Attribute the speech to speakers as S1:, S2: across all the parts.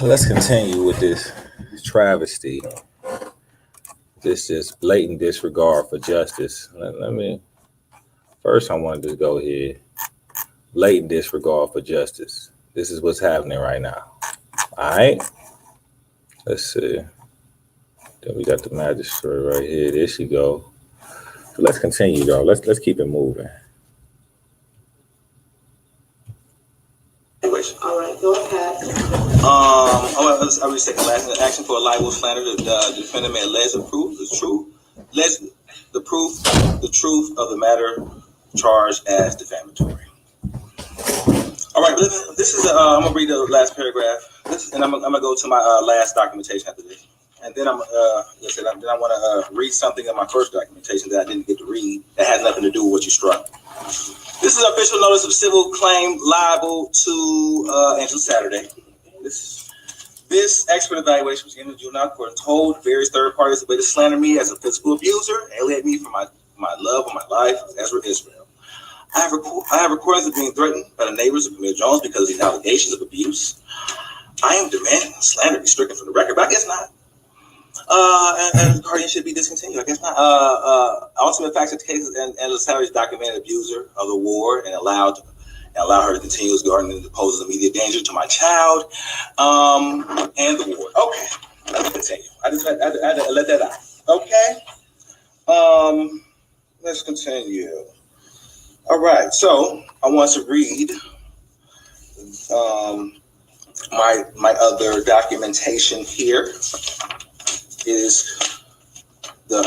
S1: Let's continue with this travesty, this just blatant disregard for justice. Let me first. I wanted to go here. Blatant disregard for justice. This is what's happening right now. All right. Let's see. Then we got the magistrate right here. There she go. So let's continue, though. Let's keep it moving.
S2: All right, go ahead.
S3: I was taking last action for a libel slander. The defendant may allege the truth of the matter charged as defamatory. All right, this is I'm gonna read the last paragraph. I'm gonna go to my last documentation after this, and then I want to read something in my first documentation that I didn't get to read that has nothing to do with what you struck. This is an official notice of civil claim liable to Angela Saturday. This expert evaluation was given to juvenile court and told various third parties the way to slander me as a physical abuser, alienate me from my love of my life, Ezra Israel. I have recordings of being threatened by the neighbors of Camille Jones because of these allegations of abuse. I am demanding slander be stricken from the record, but I guess not. And the guardian should be discontinued. I guess not. Ultimate facts of the case, and Angela Saturday's documented abuser of the ward and allow her to continue as guardian that poses immediate danger to my child and the ward. Okay, let me continue. I had to let that out. Okay. Let's continue. All right. So I want to read my other documentation here. Is the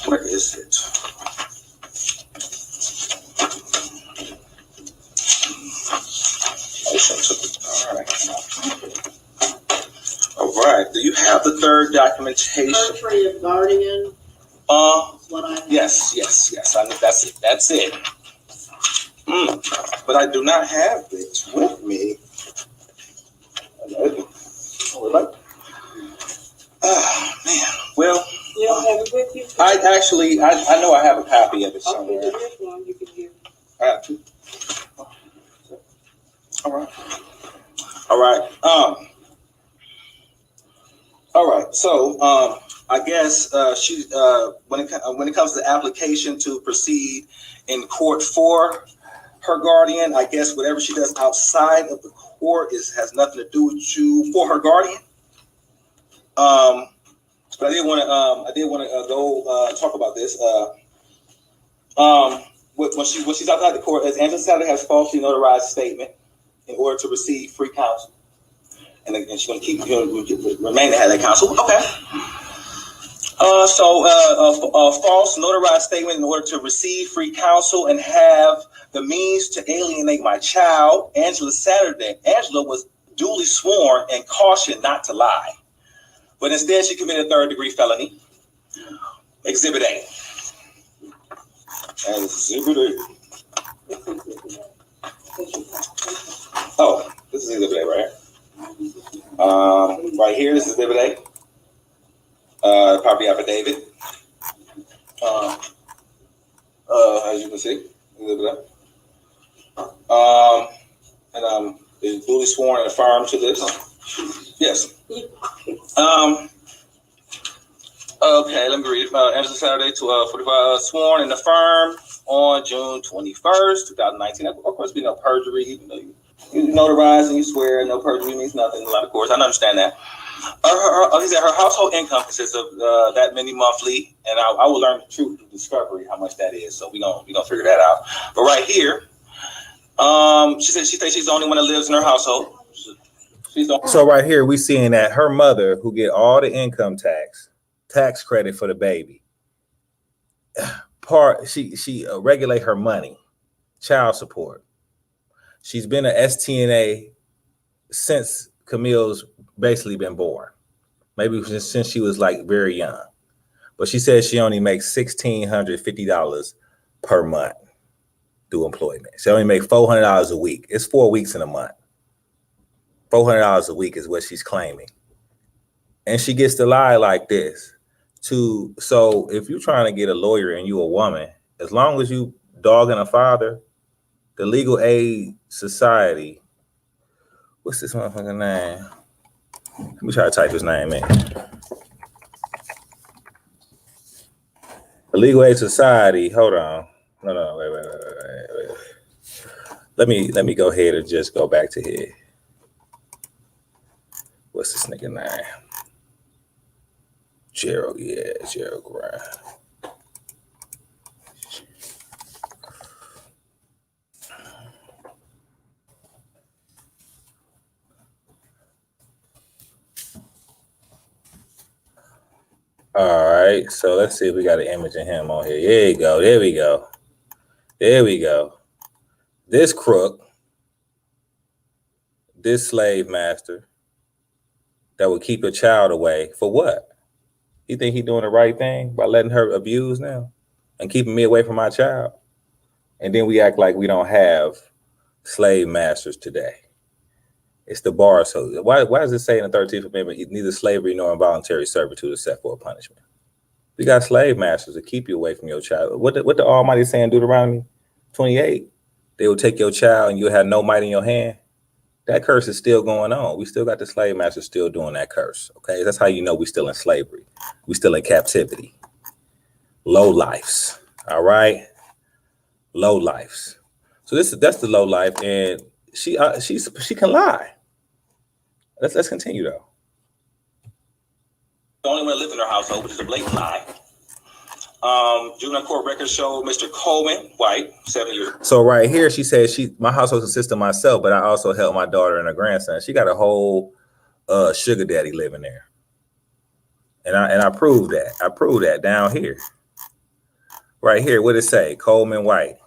S3: where is it? All right. Do you have the third documentation?
S2: For your guardian.
S3: Yes. I know that's it. But I do not have it with me. Oh man. Well,
S2: you don't have it with you?
S3: I know I have a copy of it somewhere.
S2: Okay, this one you can give.
S3: I have two. All right. So I guess she when it comes to the application to proceed in court for her guardian, I guess whatever she does outside of the court has nothing to do with you for her guardian. But I did want to go talk about this. When she's outside the court, as Angela Saturday has falsely notarized a statement in order to receive free counsel, and she's going to remain to have that counsel. Okay. So a false notarized statement in order to receive free counsel and have the means to alienate my child, Angela Saturday. Angela was duly sworn and cautioned not to lie. But instead, she committed a third-degree felony. Exhibit A. Exhibit A. Oh, this is Exhibit A right here. Right here is Exhibit A. Property affidavit. As you can see, Exhibit A. And is duly sworn and affirmed to this. Yes. Okay, let me read. Angela Saturday to 45 sworn and affirmed on June 21st, 2019. Of course, be no perjury, even though you notarize and you swear. No perjury means nothing in a lot of courts. I understand that. He said her household income consists of that many monthly, and I will learn the truth through discovery how much that is. So we gonna figure that out. But right here, she said she thinks she's the only one that lives in her household.
S1: So right here, we seeing that her mother, who get all the income tax credit for the baby, she regulate her money, child support. She's been an STNA since Camille's basically been born, maybe since she was like very young. But she says she only makes $1,650 per month through employment. She only makes $400 a week. It's 4 weeks in a month. $400 a week is what she's claiming. And she gets to lie like this. So if you're trying to get a lawyer and you a woman, as long as you dogging a father, the Legal Aid Society What's this motherfucker name? Let me try to type his name in. The Legal Aid Society. Hold on. No, wait. Let me go ahead and just go back to here. What's this nigga name? Gerald Grind. All right, so let's see if we got an image of him on here. There we go. This crook, this slave master that would keep a child away for what? You think he doing the right thing by letting her abuse now and keeping me away from my child? And then we act like we don't have slave masters today. It's the bar. So why does it say in the 13th Amendment, neither slavery nor involuntary servitude is set for a punishment? We got slave masters to keep you away from your child. What the Almighty saying, Deuteronomy 28? They will take your child and you'll have no might in your hand. That curse is still going on. We still got the slave masters still doing that curse. Okay, that's how you know we still in slavery. We still in captivity. Low lives. All right, low lives. So that's the low life, and she can lie. Let's continue though.
S3: The only one that lived in her household, which is a blatant lie. Juvenile court records show Mr. Coleman White, 7 years.
S1: So right here, she says my household consists of myself, but I also help my daughter and her grandson. She got a whole sugar daddy living there, and I proved that. I proved that down here, right here. What it say? Coleman White.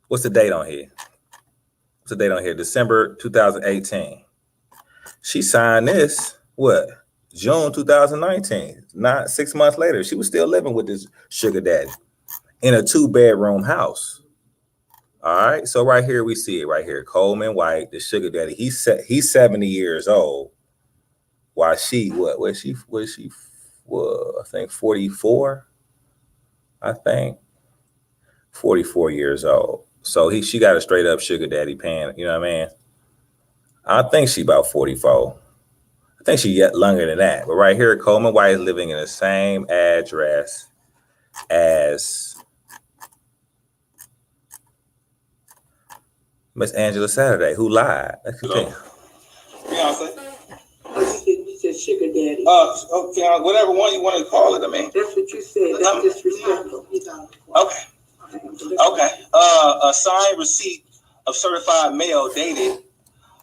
S1: What's the date on here? What's the date on here? December 2018. She signed this. What? June 2019, not 6 months later, she was still living with this sugar daddy in a 2-bedroom house. All right, so right here we see it right here, Coleman White, the sugar daddy. He's 70 years old. While she I think 44. I think 44 years old. So she got a straight up sugar daddy paying. You know what I mean? I think she about 44. I think she yet longer than that. But right here, Coleman White is living in the same address as Miss Angela Saturday, who lied. Let's continue.
S3: Fiance.
S2: You said sugar daddy.
S3: Whatever one you want to call it. I mean,
S2: That's what you said. That's disrespectful.
S3: Okay. A signed receipt of certified mail dated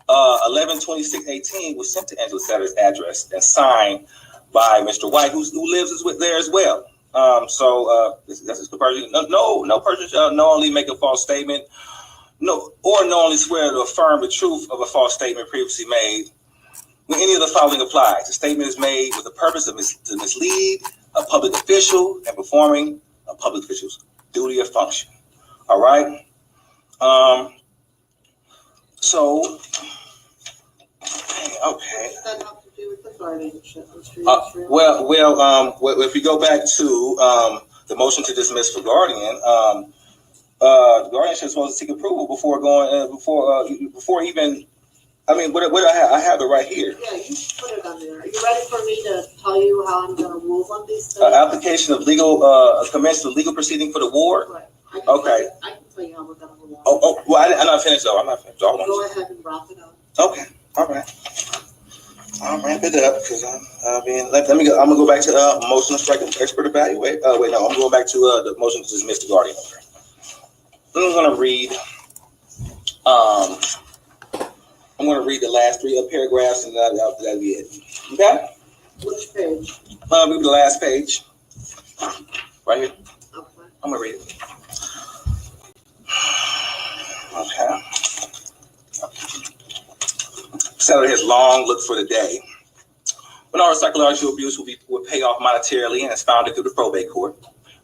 S3: 11/26/18 was sent to Angela Saturday's address and signed by Mr. White, who lives there as well. That's the person. No person shall knowingly make a false statement, or knowingly swear to affirm the truth of a false statement previously made. When any of the following applies, the statement is made with the purpose to mislead a public official and performing a public official's duty or function. All right. Okay. If we go back to the motion to dismiss for guardian, the guardianship is supposed to seek approval before going before even. I mean, what I have? I have it right here.
S2: Yeah, you put it on there. Are you ready for me to tell you how I'm going to rule on these things?
S3: Application of legal commence the legal proceeding for the ward.
S2: Right.
S3: Okay.
S2: I can tell you how we're going to rule on.
S3: I'm not finished though.
S2: Go ahead and wrap it up.
S3: Okay. All right. I'll ramp it up because let me go. I'm gonna go back to motion to strike expert evaluate. I'm gonna go back to the motion to dismiss the guardian. I'm gonna read. I'm gonna read the last 3 paragraphs and that'll be it. Okay.
S2: Which page?
S3: Read the last page. Right here.
S2: Okay.
S3: I'm gonna read it. Okay. Saturday has long looked for the day when our psychological abuse will pay off monetarily and is founded through the probate court.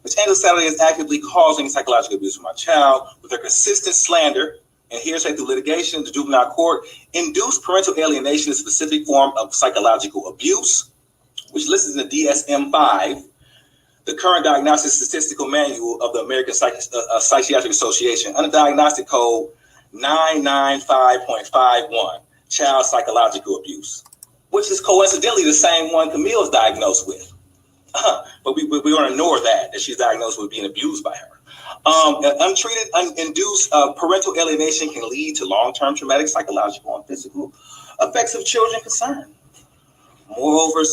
S3: Ms. Angela Saturday is actively causing psychological abuse for my child with her consistent slander and hearsay through litigation. The juvenile court induced parental alienation, a specific form of psychological abuse, which lists in the DSM-5, the current diagnostic statistical manual of the American Psychiatric Association, under diagnostic code 995.51. child psychological abuse, which is coincidentally the same one Camille's diagnosed with. But we want to ignore that she's diagnosed with being abused by her. Untreated, induced parental alienation can lead to long-term traumatic psychological and physical effects of children concerned. Moreover,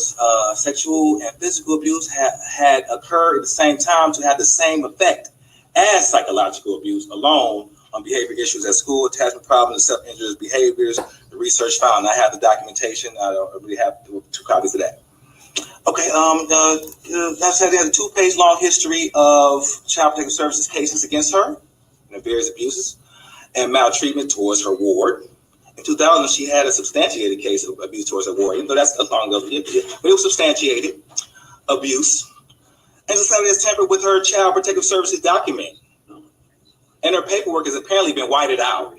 S3: sexual and physical abuse had occurred at the same time to have the same effect as psychological abuse alone on behavior issues at school, attachment problems, and self-injurious behaviors. The research found. I have the documentation. I don't really have 2 copies of that. Okay, that said, there's a 2-page long history of Child Protective Services cases against her and various abuses and maltreatment towards her ward. In 2000, she had a substantiated case of abuse towards her ward, even though that's long ago, but it was substantiated abuse. And society has tampered with her Child Protective Services document. And her paperwork has apparently been whited out.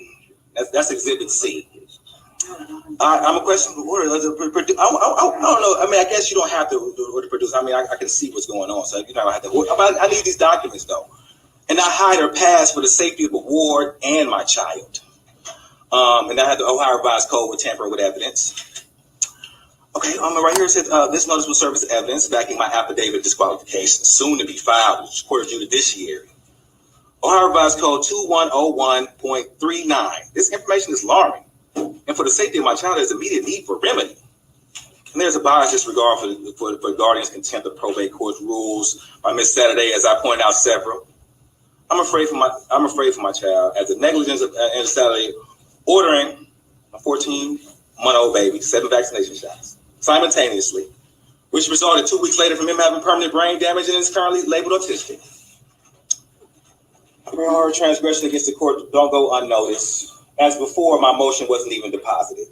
S3: That's Exhibit C. I'm a question. I don't know. I mean, I guess you don't have to produce. I mean, I can see what's going on. So I have to. I need these documents though, and I hide her past for the safety of a ward and my child. And I had the Ohio Revised Code with tampering with evidence. Okay, right here it says this notice will serve as evidence backing my affidavit of disqualification, soon to be filed, which is court judiciary. Ohio Revised Code 2101.39. This information is alarming. And for the safety of my child, there's immediate need for remedy. And there's a biased disregard for guardians' contempt of probate court rules by Miss Saturday, as I pointed out several. I'm afraid for my child, as the negligence of Saturday ordering a 14-month-old baby 7 vaccination shots simultaneously, which resulted 2 weeks later from him having permanent brain damage and is currently labeled autistic. Her transgression against the court don't go unnoticed. As before, my motion wasn't even deposited.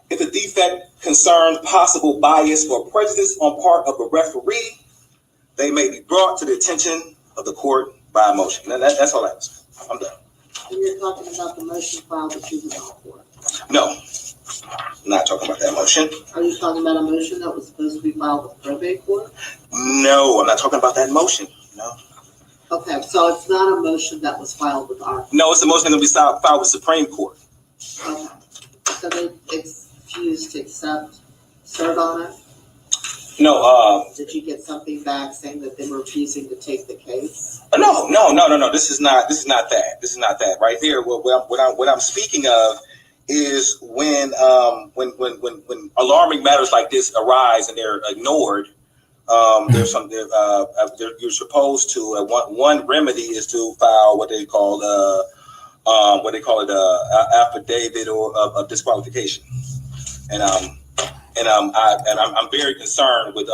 S3: If the defect concerns possible bias or prejudice on part of a referee, they may be brought to the attention of the court by a motion. That's all I was. I'm done.
S2: And you're talking about the motion filed at juvenile court?
S3: No, I'm not talking about that motion.
S2: Are you talking about a motion that was supposed to be filed with probate court?
S3: No, I'm not talking about that motion. No.
S2: Okay, so it's not a motion that was filed with our.
S3: No, it's a motion that will be filed with Supreme Court.
S2: Okay. So they refused to accept cert on it?
S3: No.
S2: Did you get something back saying that they were refusing to take the case?
S3: No. This is not that. Right here, what I'm speaking of is when alarming matters like this arise and they're ignored. There's some. You're supposed to. One remedy is to file what they call affidavit or of disqualification, and I'm very concerned with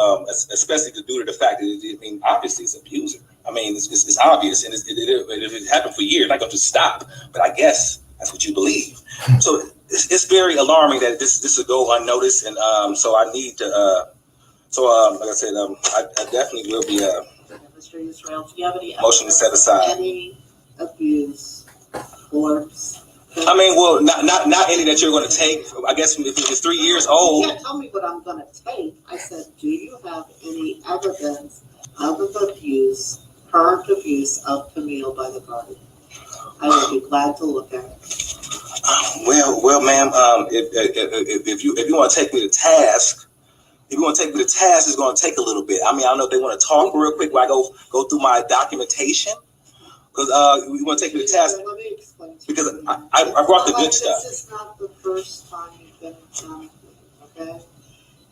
S3: especially due to the fact that obviously it's abuser. I mean it's obvious, and if it happened for years, not going to stop. But I guess that's what you believe. So it's very alarming that this will go unnoticed, and so I need to. So, like I said, I definitely will be
S2: Mr. Israel, do you have any
S3: motion to set aside
S2: any abuse or?
S3: I mean, well, not any that you're going to take. I guess if it's 3 years old.
S2: You can't tell me what I'm going to take. I said, do you have any evidence of abuse, current abuse of Camille by the guardian? I would be glad to look at it.
S3: Well, ma'am, if you want to take me to task. If you want to take me to task, it's going to take a little bit. I mean, I don't know if they want to talk real quick while I go through my documentation. Because we want to take me to task.
S2: Let me explain to
S3: because
S2: you.
S3: I brought the good stuff.
S2: This is not the first time you've been in front of me, okay?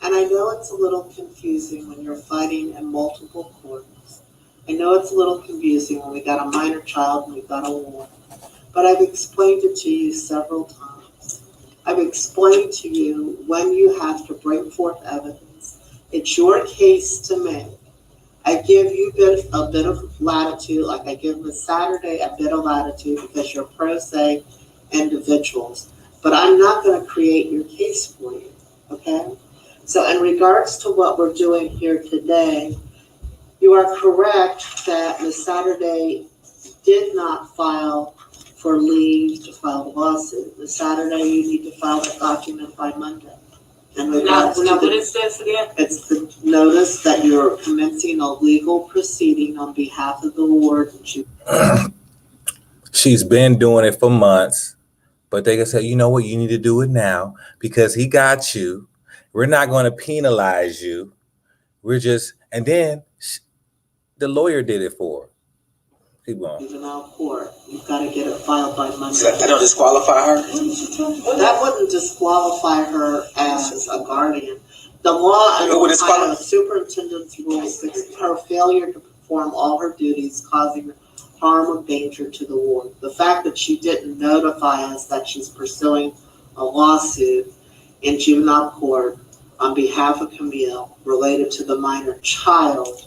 S2: And I know it's a little confusing when you're fighting in multiple courts. I know it's a little confusing when we got a minor child and we got a war. But I've explained it to you several times. I've explained to you when you have to bring forth evidence. It's your case to make. I give you a bit of latitude, like I give Ms. Saturday a bit of latitude because you're pro se individuals. But I'm not going to create your case for you, okay? So in regards to what we're doing here today, you are correct that Ms. Saturday did not file for leave to file the lawsuit. Ms. Saturday, you need to file the document by Monday. And
S4: Now, what is this again?
S2: it's the notice that you're commencing a legal proceeding on behalf of the ward.
S1: She's been doing it for months. But they can say, you know what, you need to do it now because he got you. We're not going to penalize you. We're just, and then the lawyer did it for her. Keep going.
S2: Juvenile court, you've got to get it filed by Monday.
S3: So that don't disqualify her?
S2: That wouldn't disqualify her as a guardian. The law and Ohio Superintendent's Rule 6, her failure to perform all her duties causing harm or danger to the ward. The fact that she didn't notify us that she's pursuing a lawsuit in juvenile court on behalf of Camille related to the minor child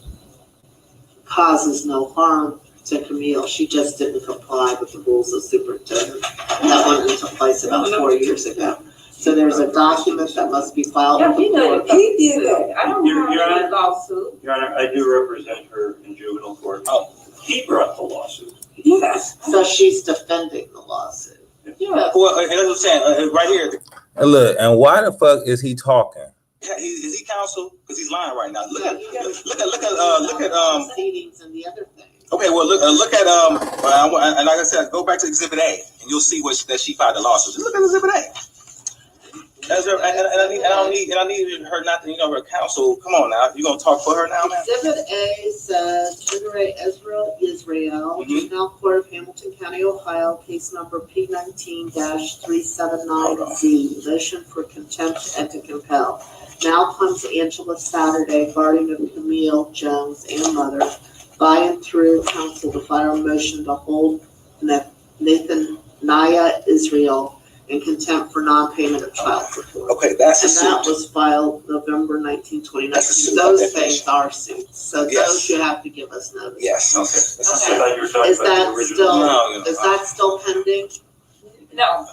S2: causes no harm to Camille. She just didn't comply with the rules of superintendent. That went into place about 4 years ago. So there's a document that must be filed.
S4: Yeah, he did
S2: that.
S4: I don't
S5: Your
S4: have
S5: Honor,
S4: any lawsuit.
S5: Your Honor, I do represent her in juvenile court.
S3: Oh.
S5: He brought the lawsuit.
S4: Yes.
S2: So she's defending the lawsuit.
S4: Yes.
S3: Well, that's what I'm saying. Right here.
S1: And look, and why the fuck is he talking?
S3: Is he counsel? Because he's lying right now. Look at
S2: Proceedings and the other things.
S3: Okay, well look at and like I said, go back to Exhibit A, and you'll see that she filed the lawsuit. Just look at Exhibit A. I need her not to, her counsel. Come on now, you gonna talk for her now, man?
S2: Exhibit A says Chinere Israel, Juvenile Court of Hamilton County, Ohio, case number P19-379Z, motion for contempt and to compel. Now comes Angela Saturday, guardian of Camille Jones and mother, by and through counsel to file a motion to hold Nathan Naya Israel in contempt for non-payment of child support.
S3: Okay, that's a
S2: And that
S3: suit.
S2: was filed November 19, 2019.
S3: That's a suit.
S2: Those things are suits. So
S3: Yes.
S2: those you have to give us notice.
S3: Yes. Okay.
S5: I thought you were talking
S2: Is
S5: about the
S2: that
S5: original.
S2: still,
S3: No.
S2: is that still pending?
S4: No.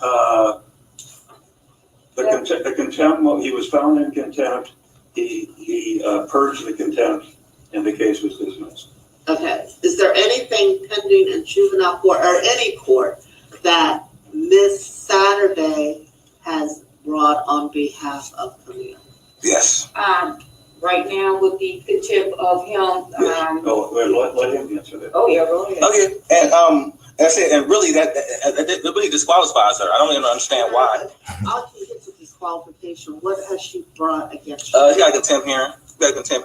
S5: The contempt, well, he was found in contempt. He purged the contempt, and the case was dismissed.
S2: Okay. Is there anything pending in juvenile court or any court that Miss Saturday has brought on behalf of Camille?
S3: Yes.
S4: Right now with the contempt of him,
S5: Let him answer that.
S4: oh yeah, go ahead.
S3: Okay, and I said, and really that really disqualifies her. I don't even understand why.
S2: I'll get to disqualification. What has she brought against you?
S3: He got a contempt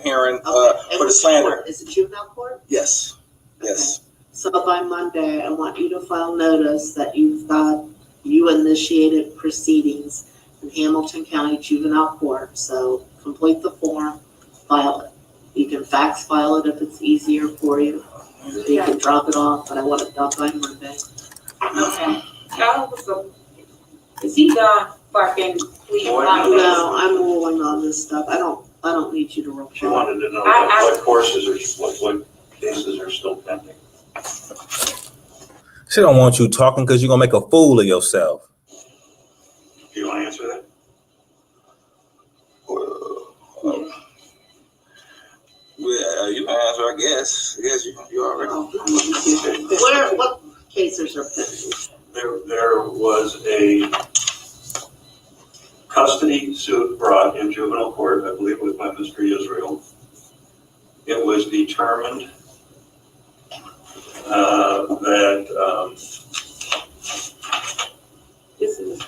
S3: hearing.
S2: Okay.
S3: For the slander.
S2: Is it juvenile court?
S3: Yes. Yes.
S2: Okay. So by Monday, I want you to file notice that you initiated proceedings in Hamilton County Juvenile Court. So complete the form, file it. You can fax file it if it's easier for you. You can drop it off, but I want it done by Monday.
S4: Okay. Is he done fucking please?
S5: Boy,
S2: No, I'm ruling on this stuff. I don't need you to report.
S5: She wanted to know what courses what cases are still pending.
S1: She don't want you talking because you're gonna make a fool of yourself.
S5: Do you want to answer that?
S3: You can answer, I guess. Yes, you already.
S2: What cases are pending?
S5: There was a custody suit brought in juvenile court, I believe it was by Mr. Israel. It was determined that
S4: This is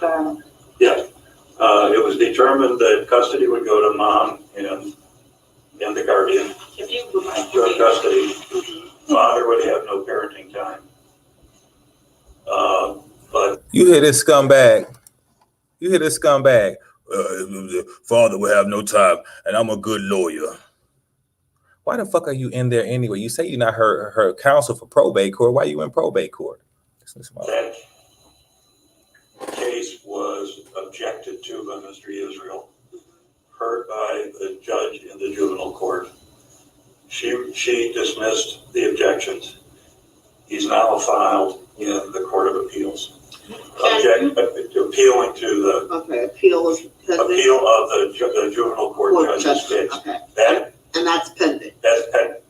S5: it was determined that custody would go to mom and the guardian.
S4: if you would like to
S5: For custody, father would have no parenting time. But
S1: You hear this scumbag? Father will have no time, and I'm a good lawyer. Why the fuck are you in there anyway? You say you're not her counsel for probate court. Why are you in probate court?
S5: that case was objected to by Mr. Israel, heard by the judge in the juvenile court. She dismissed the objections. He's now filed in the Court of Appeals. Appealing to the
S2: Appeal is pending.
S5: appeal of the juvenile court judge's case.
S2: Okay.
S5: And
S2: that's pending.
S5: that's pending.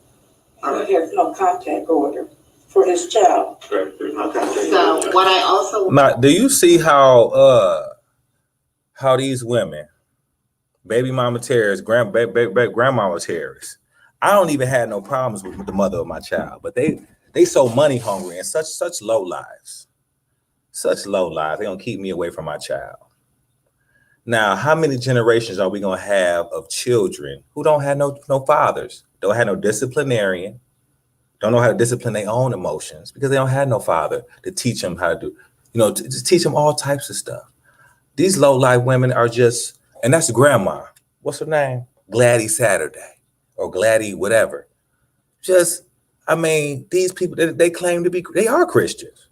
S2: All right.
S4: There's no contact order for his child.
S5: Correct. There's no
S2: Okay.
S5: contact.
S2: So what I also
S1: Now, do you see how these women, baby mama terrorists, grandmama terrorists? I don't even have no problems with the mother of my child, but they so money hungry and such low lives. Such low lives. They're gonna keep me away from my child. Now, how many generations are we gonna have of children who don't have no fathers, don't have no disciplinarian, don't know how to discipline their own emotions because they don't have no father to teach them how to do, to teach them all types of stuff. These low life women are just, and that's grandma. What's her name? Gladys Saturday or Gladys whatever. These people, they claim to be, they are Christians.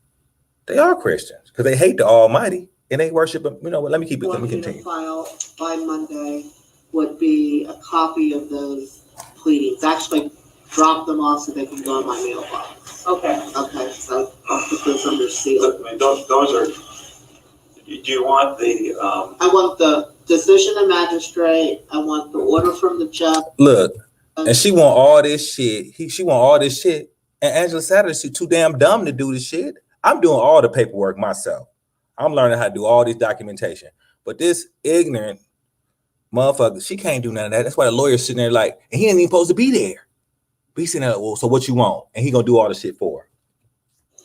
S1: They are Christians because they hate the Almighty and they worship him. Let me keep it. Let me continue.
S2: File by Monday would be a copy of those pleadings. Actually, drop them off so they can go in my mailbox.
S4: Okay.
S2: Okay, so I'll put those under seal.
S5: I mean, those are, do you want the,
S2: I want the decision of magistrate. I want the order from the judge.
S1: Look, and she want all this shit. She want all this shit. And Angela Saturday, she's too damn dumb to do this shit. I'm doing all the paperwork myself. I'm learning how to do all this documentation. But this ignorant motherfucker, she can't do none of that. That's why the lawyer's sitting there like, and he ain't even supposed to be there. But he's sitting there, well, so what you want? And he gonna do all the shit for her.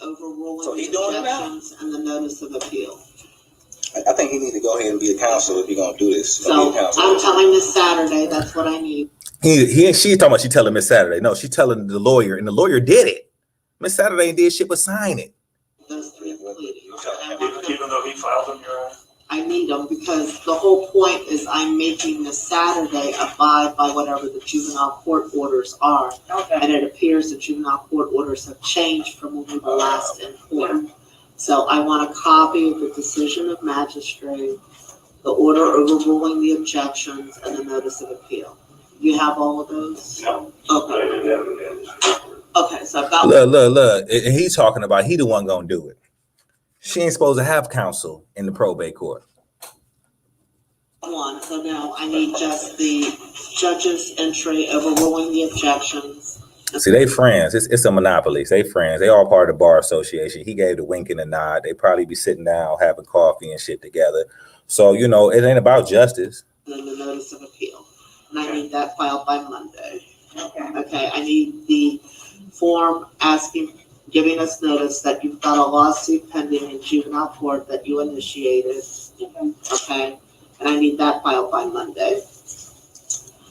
S2: Overruling
S3: So he
S2: the
S3: doing it now?
S2: objections and the notice of appeal.
S3: I think he need to go ahead and be a counselor if he's gonna do this.
S2: So I'm telling Miss Saturday that's what I need.
S1: She's talking about she telling Miss Saturday. No, she's telling the lawyer, and the lawyer did it. Miss Saturday ain't did shit but sign it.
S2: Those three pleadings.
S5: even though he filed them, Your Honor?
S2: I need them because the whole point is I'm making Miss Saturday abide by whatever the juvenile court orders are.
S4: Okay.
S2: And it appears the juvenile court orders have changed from when we were last in court. So I want a copy of the decision of magistrate, the order overruling the objections, and the notice of appeal. You have all of those?
S5: No.
S2: Okay.
S5: I didn't have it in.
S2: Okay, so I've got.
S1: Look. And he's talking about he the one gonna do it. She ain't supposed to have counsel in the probate court.
S2: One, so now I need just the judge's entry overruling the objections.
S1: See, they friends. It's a monopoly. They friends. They all part of the bar association. He gave the wink and the nod. They probably be sitting down having coffee and shit together. So, it ain't about justice.
S2: And then the notice of appeal. And I need that filed by Monday.
S4: Okay.
S2: Okay, I need the form giving us notice that you've got a lawsuit pending in juvenile court that you initiated. Okay, and I need that filed by Monday.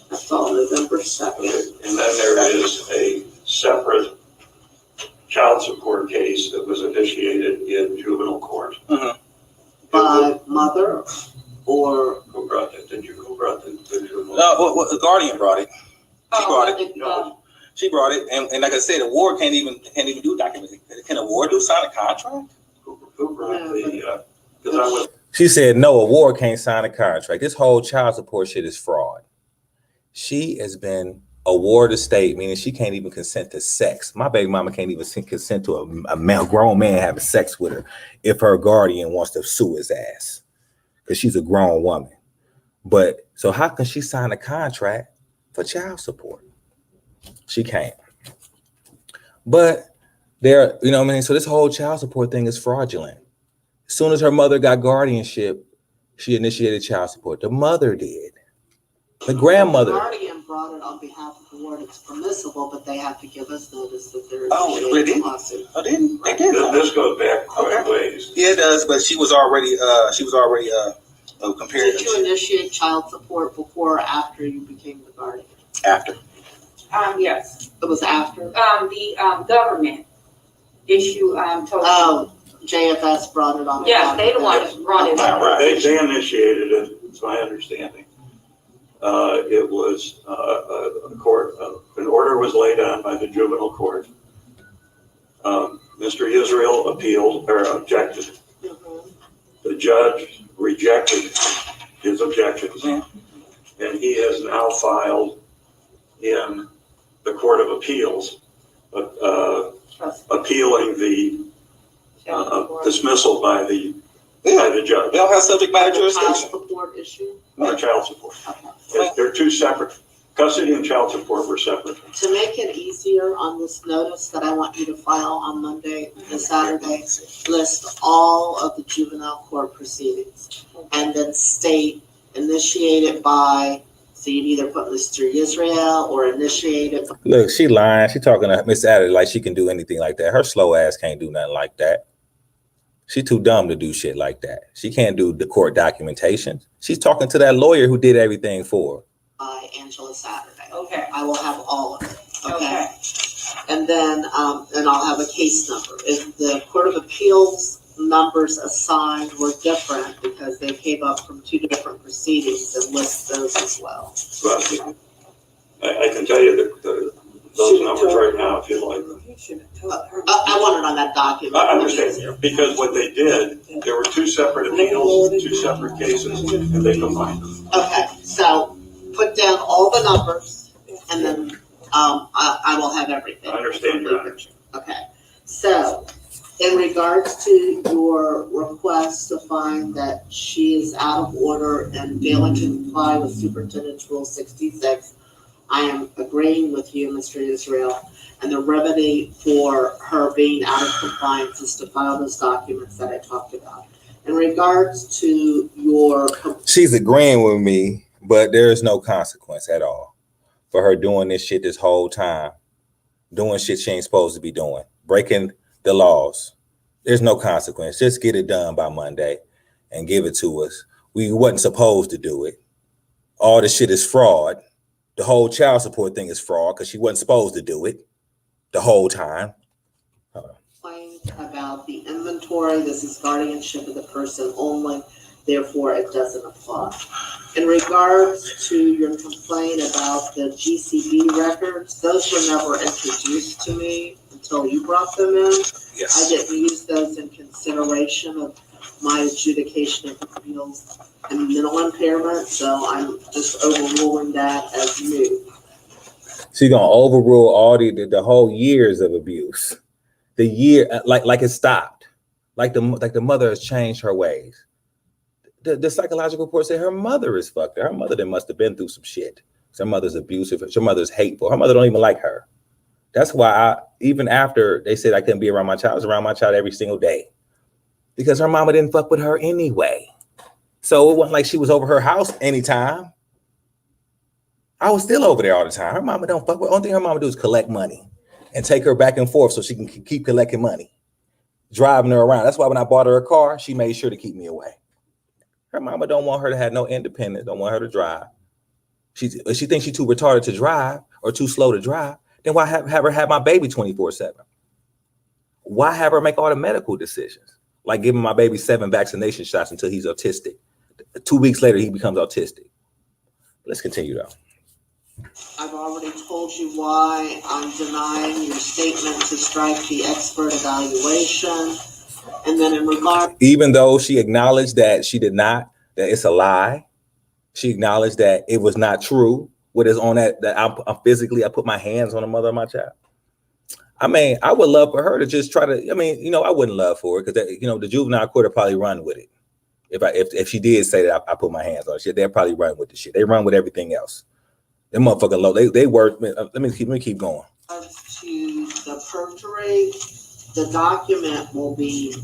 S2: That's all, November 2nd.
S5: And then there is a separate child support case that was initiated in juvenile court.
S2: By mother or?
S5: Who brought it? Who brought the juvenile?
S3: No, the guardian brought it. She brought it.
S5: No.
S3: She brought it, and like I said, the ward can't even do documentation. Can a ward sign a contract?
S5: Who brought the? Because I was.
S1: She said no, a ward can't sign a contract. This whole child support shit is fraud. She has been a ward estate, meaning she can't even consent to sex. My baby mama can't even consent to a grown man having sex with her if her guardian wants to sue his ass because she's a grown woman. But so how can she sign a contract for child support? She can't. But there, so this whole child support thing is fraudulent. As soon as her mother got guardianship, she initiated child support. The mother did. The grandmother.
S2: The guardian brought it on behalf of the ward. It's permissible, but they have to give us notice that they're
S3: initiating
S2: a lawsuit.
S3: Oh, didn't? They did.
S5: This goes back quite a ways.
S3: Yeah, it does. But she was already compared.
S2: Did you initiate child support before or after you became the guardian?
S3: After.
S4: Yes.
S2: It was after?
S4: The government issue, told.
S2: JFS brought it on.
S4: Yes, they the one that brought it up.
S5: Right. They initiated it, it's my understanding. It was a court, an order was laid on by the juvenile court. Mr. Israel appealed or objected.
S2: Mm-hmm.
S5: The judge rejected his objections, and he has now filed in the Court of Appeals, appealing the dismissal by the judge.
S3: They don't have subject matter jurisdiction.
S2: Child support issue?
S5: Or child support. They're two separate. Custody and child support were separate.
S2: To make it easier on this notice that I want you to file on Monday and Saturday, list all of the juvenile court proceedings and then state initiated by, so you'd either put Mr. Israel or initiated.
S1: Look, she lying. She talking to Miss Addy like she can do anything like that. Her slow ass can't do nothing like that. She's too dumb to do shit like that. She can't do the court documentation. She's talking to that lawyer who did everything for her.
S2: By Angela Saturday.
S4: Okay.
S2: I will have all of it.
S4: Okay.
S2: And then, and I'll have a case number. If the Court of Appeals numbers assigned were different because they came up from 2 different proceedings, and list those as well.
S5: But I can tell you those numbers right now if you'd like.
S2: I want it on that document.
S5: I understand, because what they did, there were 2 separate appeals, 2 separate cases, and they combined them.
S2: Okay, so put down all the numbers, and then I will have everything.
S5: I understand your honor.
S2: Okay, so in regards to your request to find that she is out of order and failing to comply with Superintendent's Rule 66, I am agreeing with you, Mr. Israel, and the remedy for her being out of compliance is to file those documents that I talked about. In regards to your...
S1: She's agreeing with me, but there is no consequence at all for her doing this shit this whole time, doing shit she ain't supposed to be doing, breaking the laws. There's no consequence. Just get it done by Monday and give it to us. We wasn't supposed to do it. All the shit is fraud. The whole child support thing is fraud because she wasn't supposed to do it the whole time.
S2: About the inventory, this is guardianship of the person only, therefore it doesn't apply. In regards to your complaint about the GCB records, those were never introduced to me until you brought them in.
S1: Yes.
S2: I didn't use those in consideration of my adjudication of appeals and mental impairment, so I'm just overruling that as new.
S1: She's gonna overrule all the whole years of abuse. The year, like it stopped. Like the mother has changed her ways. The psychological report said her mother is fucked. Her mother then must have been through some shit. Her mother's abusive. Her mother's hateful. Her mother don't even like her. That's why even after they said I couldn't be around my child, I was around my child every single day. Because her mama didn't fuck with her anyway. So it wasn't like she was over her house anytime. I was still over there all the time. Her mama don't fuck with. Only thing her mama do is collect money and take her back and forth so she can keep collecting money, driving her around. That's why when I bought her a car, she made sure to keep me away. Her mama don't want her to have no independence, don't want her to drive. She thinks she's too retarded to drive or too slow to drive. Then why have her have my baby 24/7? Why have her make all the medical decisions? Like giving my baby 7 vaccination shots until he's autistic. 2 weeks later, he becomes autistic. Let's continue though.
S2: I've already told you why I'm denying your statement to strike the expert evaluation. And then in regard...
S1: Even though she acknowledged that she did not, that it's a lie, she acknowledged that it was not true. What is on that I put my hands on the mother of my child. I mean, I would love for her to just try to, I wouldn't love for her because, the juvenile court would probably run with it. If she did say that I put my hands on shit, they'll probably run with the shit. They run with everything else. Them motherfucking low. They work. Let me keep going.
S2: To the perjury, the document will be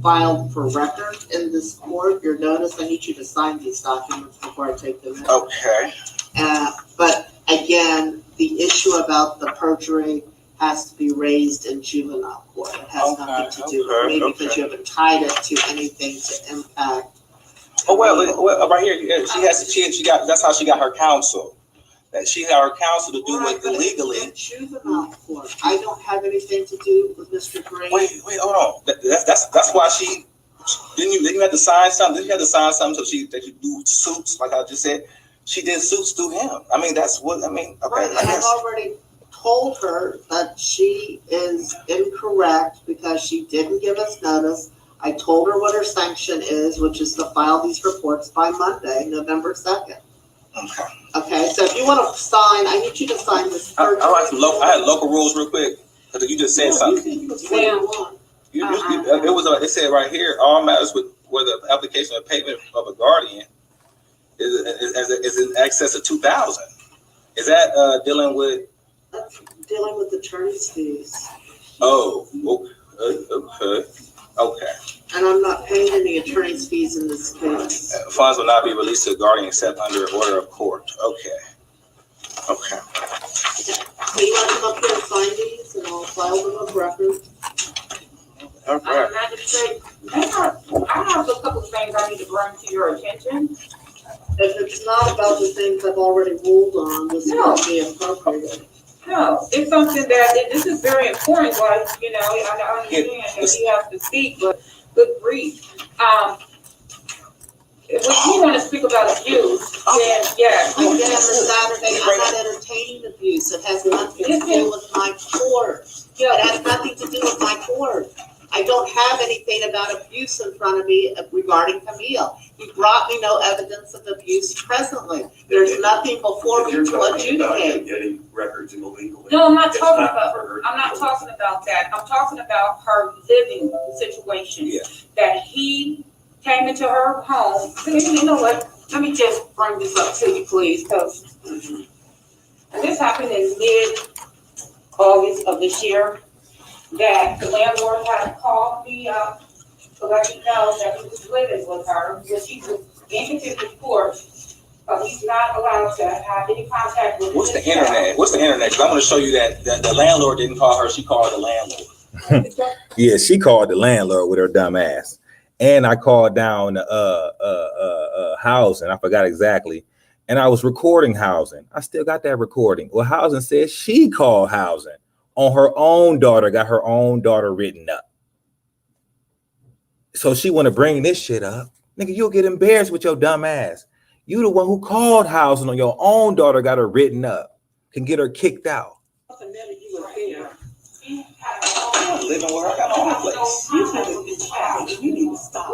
S2: filed for record in this court. Your notice, I need you to sign these documents before I take them in.
S3: Okay.
S2: But again, the issue about the perjury has to be raised in juvenile court. It has nothing to do with me because you haven't tied it to anything to impact.
S3: Oh well, right here, she got. That's how she got her counsel. That she got her counsel to do it illegally.
S2: In juvenile court, I don't have anything to do with Mr. Green.
S3: Wait, hold on. That's why she didn't you have to sign something? Didn't you have to sign something so she do suits like I just said? She did suits through him. That's what I mean. Okay,
S2: right, and I've already told her that she is incorrect because she didn't give us notice. I told her what her sanction is, which is to file these reports by Monday, November 2nd. Okay, so if you want to sign, I need you to sign this.
S3: I had local rules real quick because you just said something. It said right here, all matters where the application of payment of a guardian is in excess of $2,000. Is that dealing with?
S2: That's dealing with attorney's fees.
S3: Oh, okay.
S2: And I'm not paying any attorney's fees in this case.
S3: Funds will not be released to a guardian except under order of court. Okay.
S2: So you want to come up here and sign these, and I'll file them of record.
S3: All right.
S4: Magistrate, I have a couple of things I need to bring to your attention.
S2: If it's not about the things I've already ruled on, this
S4: No.
S2: would be appropriate.
S4: No, it's something that, this is very important, like, you know, I understand that you have to speak, but good grief. If you want to speak about abuse, then yes.
S2: Again, this Saturday, I'm not entertaining abuse. It has nothing to do with my court. It has nothing to do with my court. I don't have anything about abuse in front of me regarding Camille. You brought me no evidence of abuse presently. There's nothing before me
S5: You're
S2: to
S5: talking about him
S2: adjudicate.
S5: getting records illegally.
S4: No, I'm not
S5: It's
S4: talking
S5: not
S4: about,
S5: for her.
S4: I'm not talking about that. I'm talking about her living situation.
S3: Yeah.
S4: That he came into her home. You know what? Let me just bring this up to you, please, because this happened in mid-August of this year, that the landlord had called me up to let me know that he was living with her, that she was in contempt of court, but he's not allowed to have any contact with.
S3: What's the
S4: his child.
S3: internet? What's the internet? 'Cause I'm going to show you that the landlord didn't call her. She called the landlord.
S1: Yeah, she called the landlord with her dumb ass. And I called down housing. I forgot exactly. And I was recording housing. I still got that recording. Well, housing says she called housing on her own daughter, got her own daughter written up. So she want to bring this shit up. Nigga, you'll get embarrassed with your dumb ass. You the one who called housing on your own daughter, got her written up, can get her kicked out.
S3: Living with her, I got my own place.
S4: You need to stop.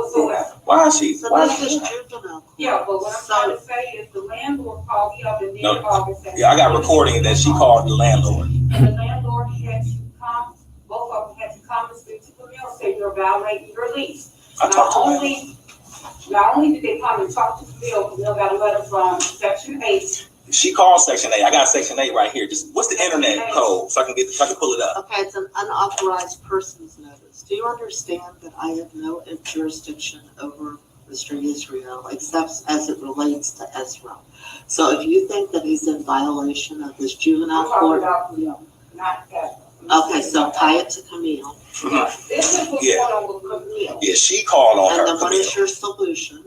S3: Why is she?
S2: So
S3: Why
S2: this
S3: is
S2: is
S3: she?
S2: juvenile.
S4: Yeah, but what I'm trying to say is the landlord called me up in
S3: No.
S4: mid-August.
S3: Yeah, I got recording that she called the landlord.
S4: And the landlord had to come, both of them had to come and speak to Camille, say you're violating your lease.
S3: I talked to her.
S4: Not only did they come and talk to Camille got a letter from Section 8.
S3: She called Section 8. I got Section 8 right here. Just what's the internet code so I can pull it up?
S2: Okay, it's an unauthorized person's notice. Do you understand that I have no jurisdiction over Mr. Israel except as it relates to Ezra? So if you think that he's in violation of his juvenile
S4: I'm talking
S2: court,
S4: about Camille, not that.
S2: okay, so tie it to Camille.
S4: This is what's
S3: Yeah.
S4: going on with Camille.
S3: Yeah, she called on
S2: And
S3: her.
S2: then what is your solution?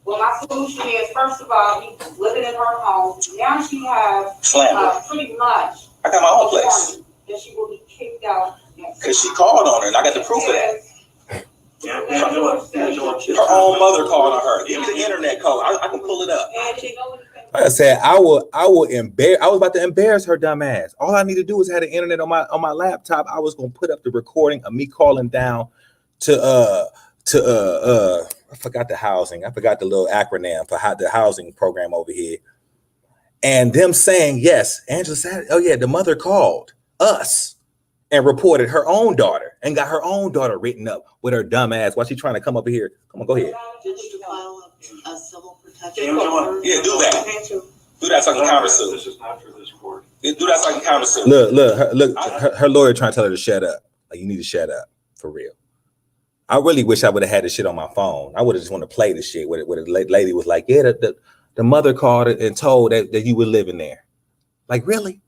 S4: Well, my solution is, first of all, he's living in her home. Now she has,
S3: Slander.
S4: pretty much.
S3: I got my own place.
S4: That she will be kicked out.
S3: Because she called on her and I got the proof of that.
S5: Yeah, Angela.
S3: Her own mother called on her. Give me the internet code. I can pull it up.
S4: And she know anything.
S1: Like I said, I will embarrass. I was about to embarrass her dumb ass. All I need to do is have the internet on my laptop. I was gonna put up the recording of me calling down to I forgot the housing. I forgot the little acronym for the housing program over here. And them saying, yes, Angela said, oh yeah, the mother called us and reported her own daughter and got her own daughter written up with her dumb ass while she trying to come up here. Come on, go ahead.
S2: Did you file a civil protection
S5: Angela.
S2: order?
S3: Yeah, do that. Do that so I can countersue.
S5: This is not for this court.
S3: Yeah, do that so I can countersue.
S1: Look, her lawyer trying to tell her to shut up. Like, you need to shut up for real. I really wish I would have had this shit on my phone. I would have just want to play this shit where the lady was like, yeah, the mother called it and told that you were living there. Like, really?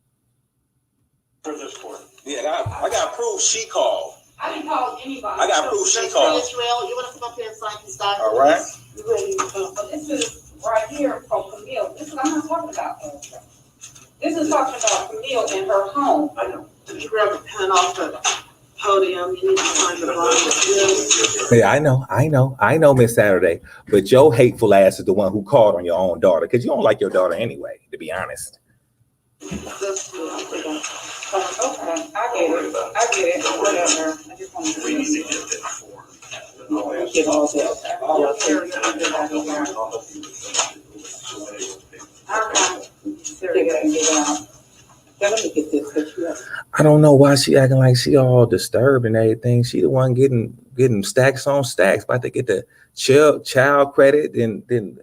S5: For this court.
S3: Yeah, I got proof she called.
S4: I didn't call anybody.
S3: I got proof she
S2: Mr.
S3: called.
S2: Israel, you want to come up here and sign these documents?
S3: All right.
S4: You ready to go? But this is right here from Camille. This is, I'm not talking about Ezra. This is talking about Camille in her home.
S5: I know.
S2: Did you grab a pen off the podium? You need to sign the bottom.
S1: Yeah, I know, Miss Saturday. But your hateful ass is the one who called on your own daughter because you don't like your daughter anyway, to be honest.
S2: That's good.
S4: Okay, I get it, whatever. I just want to.
S5: We need to get that form.
S4: Get all that. Let me get this picture.
S1: I don't know why she acting like she all disturbed and everything. She the one getting stacks on stacks, about to get the child credit and then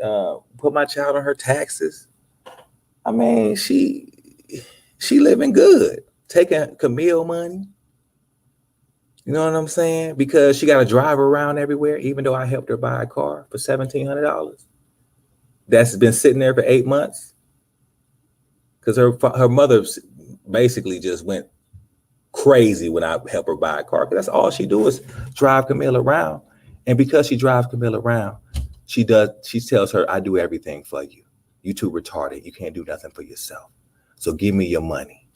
S1: put my child on her taxes. I mean, she living good, taking Camille money. You know what I'm saying? Because she got to drive around everywhere, even though I helped her buy a car for $1,700. That's been sitting there for 8 months. Because her mother basically just went crazy when I help her buy a car, because that's all she do is drive Camille around. And because she drives Camille around, she tells her, I do everything for you. You too retarded. You can't do nothing for yourself. So give me your money.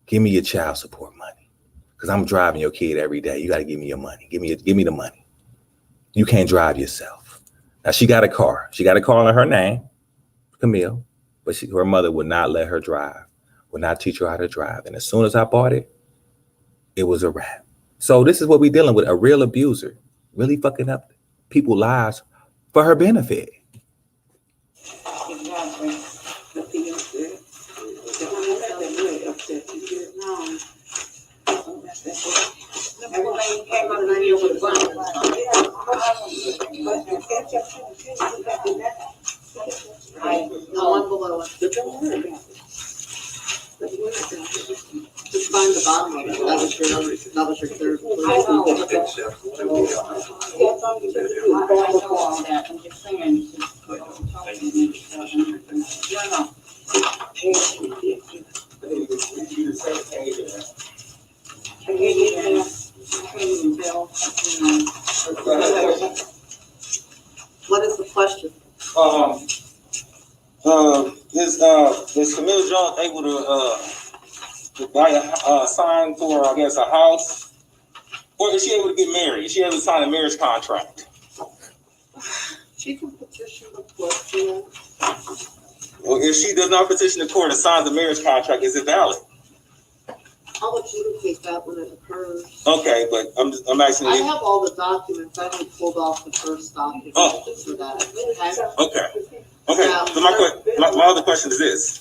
S1: Give me your child support money. Because I'm driving your kid every day. You got to give me your money. Give me the money. You can't drive yourself. Now she got a car. She got a car in her name, Camille, but her mother would not let her drive, would not teach her how to drive. And as soon as I bought it, it was a wrap. So this is what we're dealing with, a real abuser, really fucking up people's lives for her benefit.
S4: Exactly. Everything came up in here with one.
S2: No one below it. Just find the bottom of it. That was your third.
S4: I know. All that. I'm just saying.
S2: What is the question?
S3: Is Camille Jones able to buy a sign for, I guess, a house? Or is she able to get married? Is she able to sign a marriage contract?
S2: She can petition the court for that.
S3: Well, if she does not petition the court and signs a marriage contract, is it valid?
S2: I'll adjudicate that when it occurs.
S3: Okay, but I'm asking
S2: I
S3: you.
S2: have all the documents. I haven't pulled off the first document for that.
S3: Okay. So my other question is this.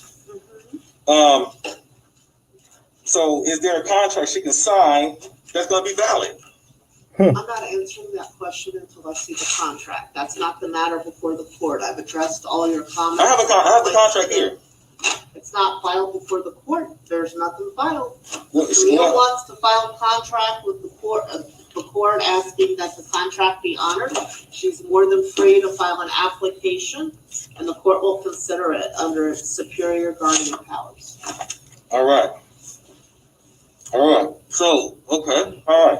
S3: So is there a contract she can sign that's going to be valid?
S2: I'm not answering that question until I see the contract. That's not the matter before the court. I've addressed all your comments.
S3: I have the contract here.
S2: It's not filed before the court. There's nothing filed.
S3: Well,
S2: Camille wants to file a contract with the court asking that the contract be honored. She's more than free to file an application, and the court will consider it under its superior guardian powers.
S3: All right. So, okay. All right.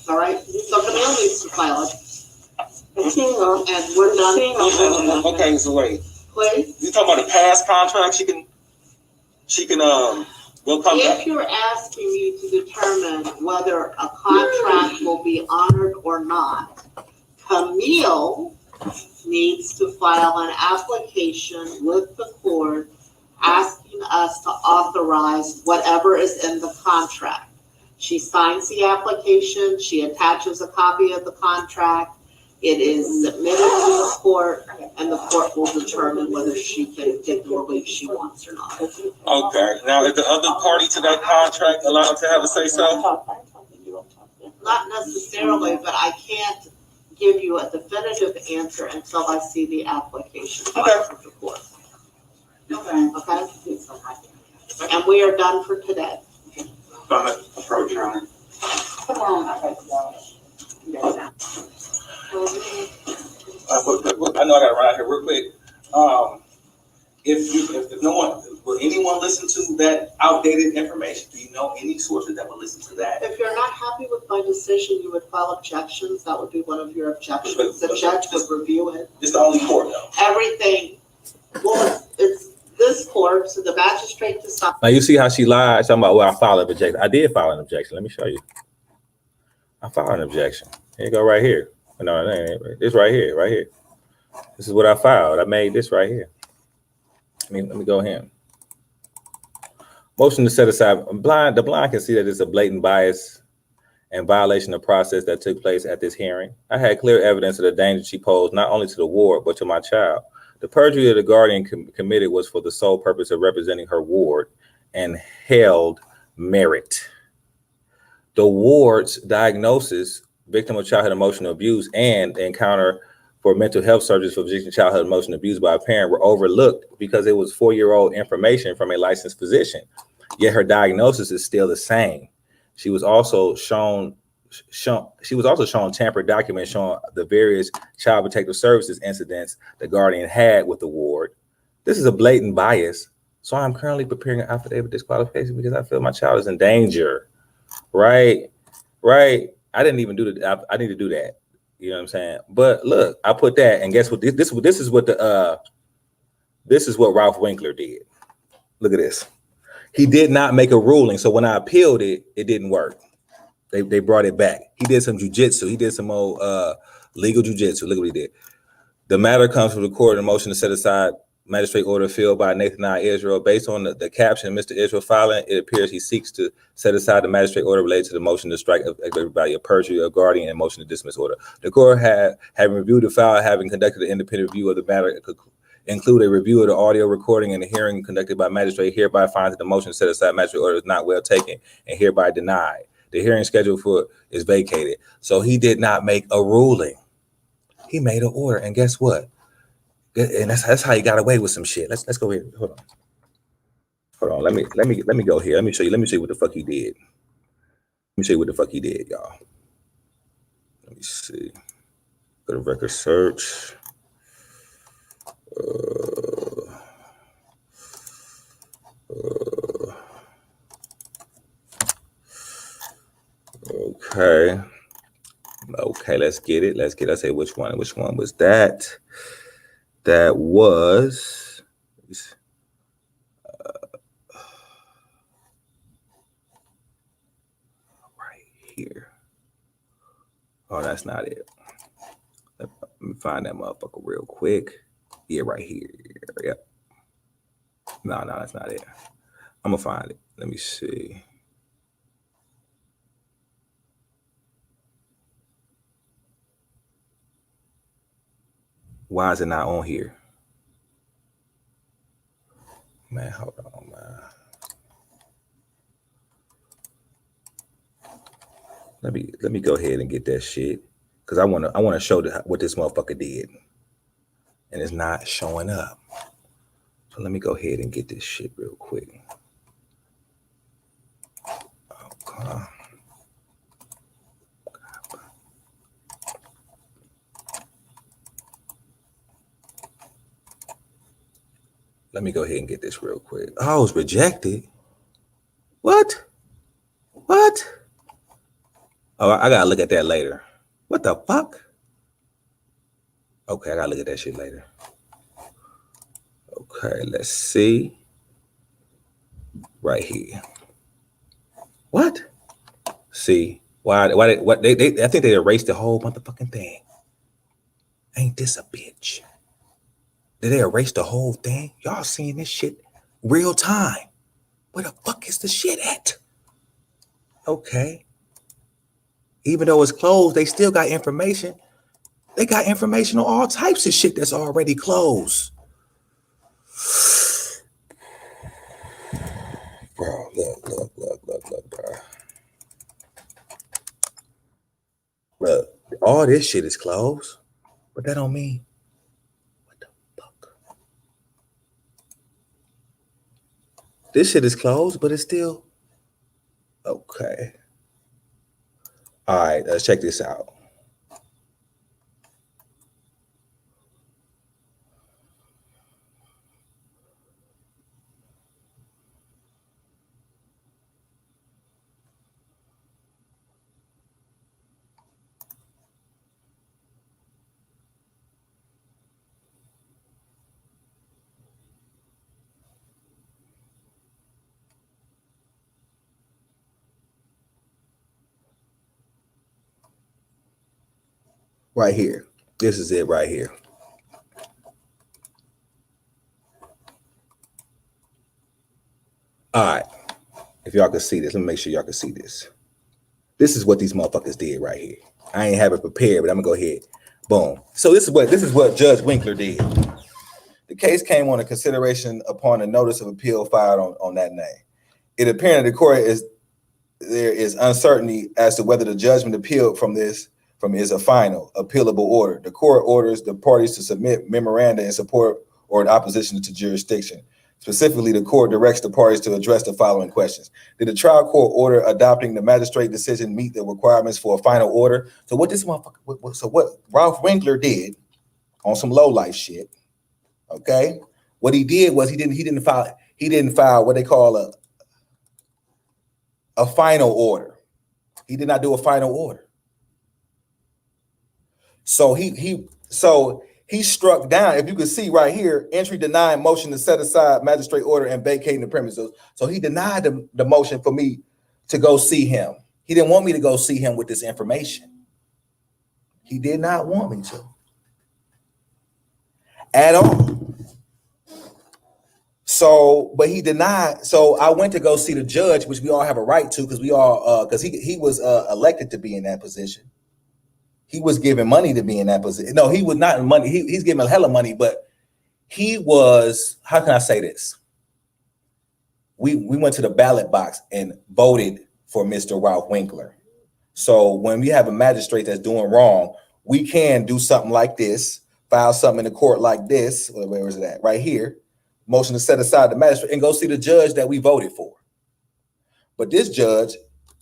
S2: All right. So Camille needs to file it. And we're done.
S3: Okay, so wait.
S2: Please.
S3: You talking about a past contract? She can we'll come back.
S2: If you're asking me to determine whether a contract will be honored or not, Camille needs to file an application with the court asking us to authorize whatever is in the contract. She signs the application, she attaches a copy of the contract, it is submitted to the court, and the court will determine whether she can get the relief she wants or not.
S3: Okay. Now, is the other party to that contract allowed to have a say so?
S2: Not necessarily, but I can't give you a definitive answer until I see the application filed with the court. Okay? And we are done for today.
S5: Approach her.
S4: Come on.
S3: I know I got to run out here real quick. If no one, will anyone listen to that outdated information? Do you know any sources that will listen to that?
S2: If you're not happy with my decision, you would file objections. That would be one of your objections. The judge would review it.
S3: It's the only court, though.
S2: Everything. Well, it's this court, so the magistrate decides.
S1: Now you see how she lied, talking about, well, I filed an objection. I did file an objection. Let me show you. I filed an objection. Here you go, right here. No, this right here. This is what I filed. I made this right here. Let me go ahead. Motion to set aside. The blind can see that it's a blatant bias and violation of process that took place at this hearing. I had clear evidence of the danger she posed not only to the ward, but to my child. The perjury of the guardian committed was for the sole purpose of representing her ward and held merit. The ward's diagnosis, victim of childhood emotional abuse, and the encounter for mental health services for victim of childhood emotional abuse by a parent were overlooked because it was 4-year-old information from a licensed physician. Yet her diagnosis is still the same. She was also shown tampered documents showing the various child protective services incidents the guardian had with the ward. This is a blatant bias. So I'm currently preparing an affidavit disqualification because I feel my child is in danger. Right. I didn't even do that. I need to do that. You know what I'm saying? But look, I put that, and guess what? This is what Ralph Winkler did. Look at this. He did not make a ruling. So when I appealed it, it didn't work. They brought it back. He did some jujitsu. He did some old legal jujitsu. Look what he did. The matter comes from the court in a motion to set aside magistrate order filled by Nathan I. Israel. Based on the caption Mr. Israel filing, it appears he seeks to set aside the magistrate order related to the motion to strike everybody a perjury, a guardian, and motion to dismiss order. The court having reviewed the file, having conducted an independent review of the matter, include a review of the audio recording and the hearing conducted by magistrate, hereby finds that the motion to set aside magistrate order is not well taken and hereby denied. The hearing scheduled for is vacated. So he did not make a ruling. He made an order, and guess what? And that's how he got away with some shit. Let's go here. Hold on. Let me go here. Let me show you what the fuck he did. Let me show you what the fuck he did, y'all. Let me see. Go to record search. Okay, let's get it. I say which one was that? That was right here. Oh, that's not it. Let me find that motherfucker real quick. Yeah, right here. Yep. No, that's not it. I'm gonna find it. Let me see. Why is it not on here? Man, hold on, man. Let me go ahead and get that shit. Cause I wanna show what this motherfucker did. And it's not showing up. So let me go ahead and get this shit real quick. Okay. Let me go ahead and get this real quick. Oh, it's rejected. What? Oh, I gotta look at that later. What the fuck? Okay, I gotta look at that shit later. Okay, let's see. Right here. What? See, why they I think they erased the whole motherfucking thing. Ain't this a bitch? Did they erase the whole thing? Y'all seeing this shit real time. Where the fuck is the shit at? Okay. Even though it's closed, they still got information. They got information on all types of shit that's already closed. Bro, look, bro. Look, all this shit is closed, but that don't mean what the fuck. This shit is closed, but it's still okay. All right, let's check this out. Right here. This is it right here. All right. If y'all can see this, let me make sure y'all can see this. This is what these motherfuckers did right here. I ain't have it prepared, but I'm gonna go ahead. Boom. So this is what Judge Winkler did. The case came on a consideration upon a notice of appeal filed on that name. It appeared that the court there is uncertainty as to whether the judgment appealed from is a final appealable order. The court orders the parties to submit memoranda in support or in opposition to jurisdiction. Specifically, the court directs the parties to address the following questions. Did the trial court order adopting the magistrate decision meet the requirements for a final order? So what Ralph Winkler did on some low life shit, okay? What he did was he didn't file he didn't file what they call a final order. He did not do a final order. So he struck down, if you can see right here, entry denying motion to set aside magistrate order and vacating the premises. So he denied the motion for me to go see him. He didn't want me to go see him with this information. He did not want me to at all. So, but he denied. So I went to go see the judge, which we all have a right to, because he was elected to be in that position. He was given money to be in that position. No, he was not money. He's given a hella money, but he was, how can I say this? We went to the ballot box and voted for Mr. Ralph Winkler. So when we have a magistrate that's doing wrong, we can do something like this, file something in the court like this. Where is it at? Right here. Motion to set aside the magistrate and go see the judge that we voted for. But this judge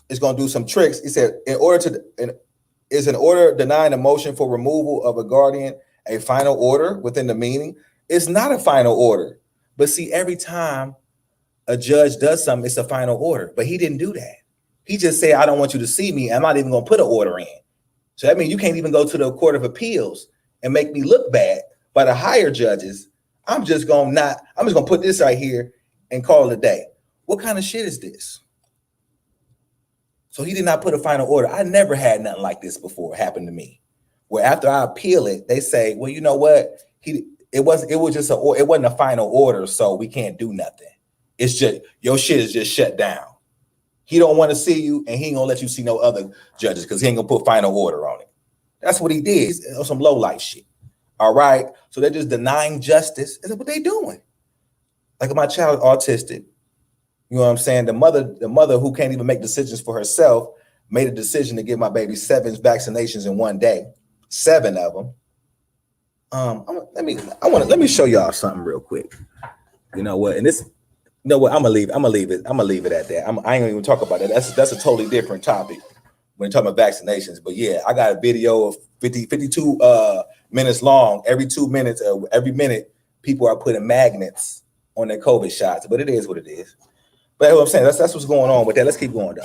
S1: is going to do some tricks. He said, is an order denying a motion for removal of a guardian a final order within the meaning? It's not a final order. But see, every time a judge does something, it's a final order. But he didn't do that. He just said, I don't want you to see me. I'm not even going to put an order in. So that means you can't even go to the Court of Appeals and make me look bad by the higher judges. I'm just going to put this right here and call it a day. What kind of shit is this? So he did not put a final order. I never had nothing like this before happen to me, where after I appeal it, they say, well, you know what? It wasn't a final order, so we can't do nothing. It's just, your shit is just shut down. He don't want to see you, and he ain't gonna let you see no other judges because he ain't gonna put final order on it. That's what he did. It's some low life shit. All right. So they're just denying justice. Is what they doing? Like my child autistic. You know what I'm saying? The mother who can't even make decisions for herself made a decision to give my baby 7 vaccinations in one day. 7 of them. Let me show y'all something real quick. You know what? And this, you know what? I'm gonna leave it at that. I ain't gonna even talk about it. That's a totally different topic when you're talking about vaccinations. But yeah, I got a video of 52 minutes long. Every 2 minutes, every minute, people are putting magnets on their COVID shots. But it is what it is. But what I'm saying, that's what's going on with that. Let's keep going down.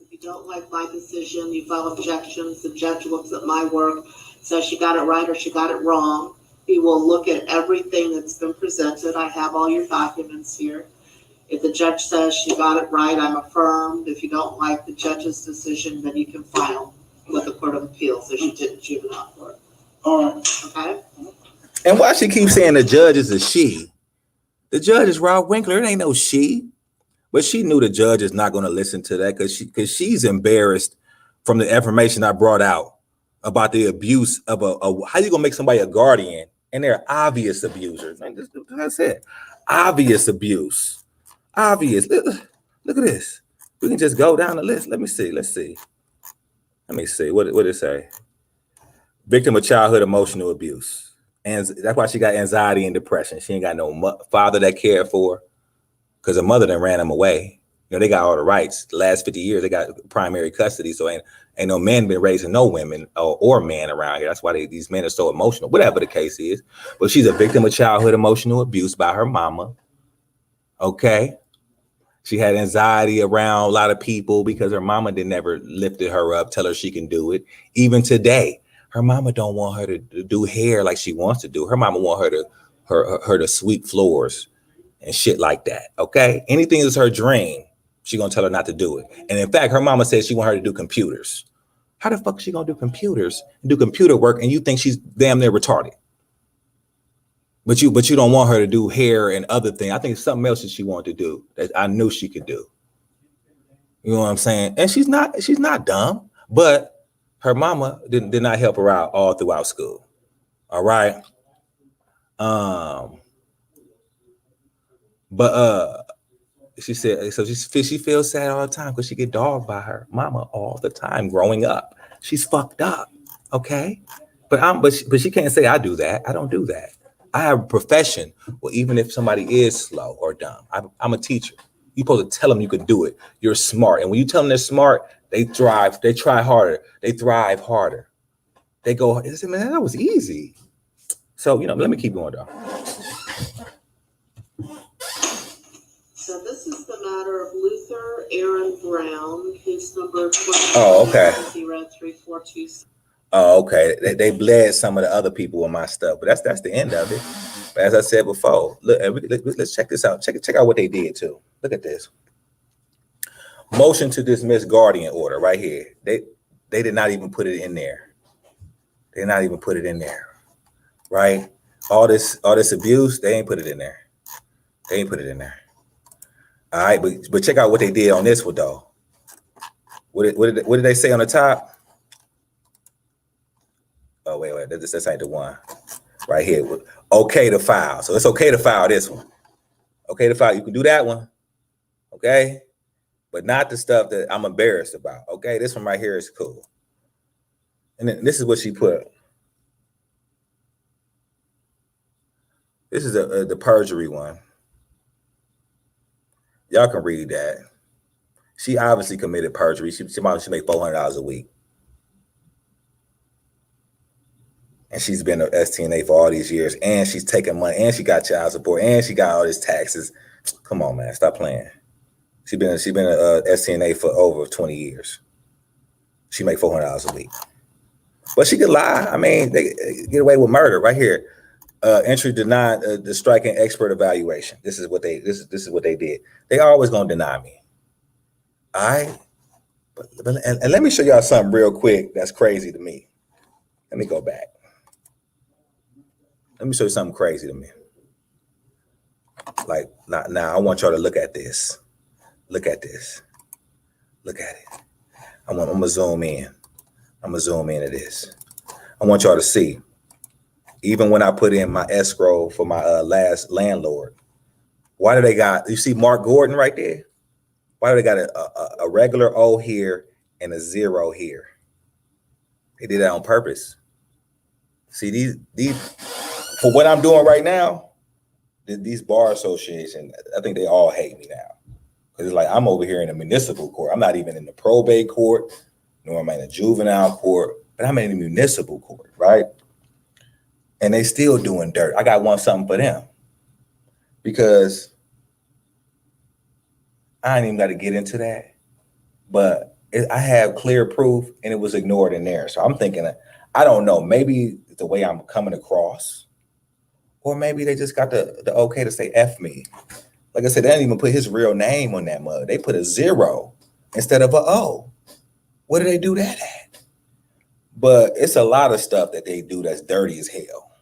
S2: If you don't like my decision, you file objections. The judge looks at my work, says she got it right or she got it wrong. He will look at everything that's been presented. I have all your documents here. If the judge says she got it right, I'm affirmed. If you don't like the judge's decision, then you can file with the Court of Appeals as you did in juvenile court.
S3: All right.
S2: Okay?
S1: And why she keeps saying the judge is a she? The judge is Ralph Winkler. It ain't no she. But she knew the judge is not going to listen to that because she's embarrassed from the information I brought out about the abuse of how you going to make somebody a guardian and they're obvious abusers. That's it. Obvious abuse. Obvious. Look at this. We can just go down the list. Let me see. Let's see. What did it say? Victim of childhood emotional abuse. And that's why she got anxiety and depression. She ain't got no father that cared for her because her mother done ran him away. You know, they got all the rights. The last 50 years, they got primary custody. So ain't no man been raising no women or men around here. That's why these men are so emotional, whatever the case is. But she's a victim of childhood emotional abuse by her mama. Okay. She had anxiety around a lot of people because her mama never lifted her up, tell her she can do it. Even today, her mama don't want her to do hair like she wants to do. Her mama want her to sweep floors and shit like that. Okay. Anything is her dream. She gonna tell her not to do it. And in fact, her mama said she want her to do computers. How the fuck is she gonna do computers and do computer work and you think she's damn near retarded? But you don't want her to do hair and other things. I think it's something else that she wanted to do that I knew she could do. You know what I'm saying? And she's not dumb, but her mama did not help her out all throughout school. All right. But she said, so she feels sad all the time because she get dogged by her mama all the time growing up. She's fucked up. Okay. But she can't say I do that. I don't do that. I have a profession. Well, even if somebody is slow or dumb, I'm a teacher. You're supposed to tell them you can do it. You're smart. And when you tell them they're smart, they thrive. They try harder. They thrive harder. They go, man, that was easy. So, let me keep going, though.
S2: So this is the matter of Luther Aaron Brown, case number
S1: Oh, okay.
S2: 20-3426.
S1: Oh, okay. They bled some of the other people on my stuff, but that's the end of it. But as I said before, look, let's check this out. Check out what they did too. Look at this. Motion to dismiss guardian order right here. They did not even put it in there. They did not even put it in there. Right? All this abuse, they ain't put it in there. They ain't put it in there. All right, but check out what they did on this one though. What did they say on the top? Oh, wait, this ain't the one. Right here. Okay to file. So it's okay to file this one. Okay to file. You can do that one. Okay? But not the stuff that I'm embarrassed about. Okay? This one right here is cool. And then this is what she put. This is the perjury one. Y'all can read that. She obviously committed perjury. She made $400 a week. And she's been an STNA for all these years, and she's taking money, and she got child support, and she got all these taxes. Come on, man, stop playing. She been a STNA for over 20 years. She make $400 a week, but she could lie. I mean, they get away with murder right here. Entry denied the striking expert evaluation. This is what they did. They always gonna deny me. All right, and let me show y'all something real quick that's crazy to me. Let me go back. Let me show you something crazy to me. Like now, I want y'all to look at this. Look at this. Look at it. I'm gonna zoom in. I'm gonna zoom into this. I want y'all to see. Even when I put in my escrow for my last landlord, why do they got? You see Mark Gordon right there? Why do they got a regular O here and a 0 here? They did that on purpose. See these for what I'm doing right now. These bar associations, I think they all hate me now. Because it's like I'm over here in a municipal court. I'm not even in the probate court, nor am I in a juvenile court, but I'm in a municipal court, right? And they still doing dirt. I got something for them. Because I ain't even got to get into that. But I have clear proof, and it was ignored in there. So I'm thinking, I don't know, maybe it's the way I'm coming across. Or maybe they just got the okay to say F me. Like I said, they didn't even put his real name on that mug. They put a 0 instead of a O. Where do they do that at? But it's a lot of stuff that they do that's dirty as hell.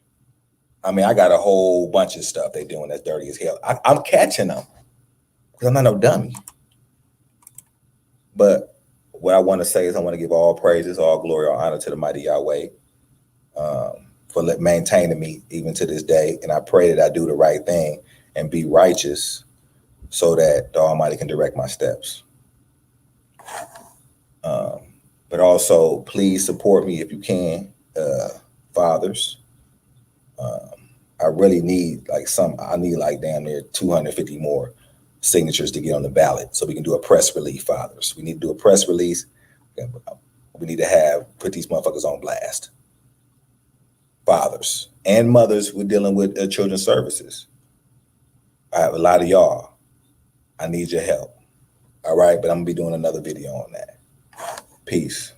S1: I mean, I got a whole bunch of stuff they doing that's dirty as hell. I'm catching them because I'm not no dummy. But what I want to say is I want to give all praises, all glory, all honor to the mighty Yahweh. For maintaining me even to this day. And I pray that I do the right thing and be righteous so that the Almighty can direct my steps. But also, please support me if you can, fathers. I really need damn near 250 more signatures to get on the ballot so we can do a press release, fathers. We need to do a press release. We need to put these motherfuckers on blast. Fathers and mothers who are dealing with children's services. I have a lot of y'all. I need your help. All right, but I'm gonna be doing another video on that. Peace.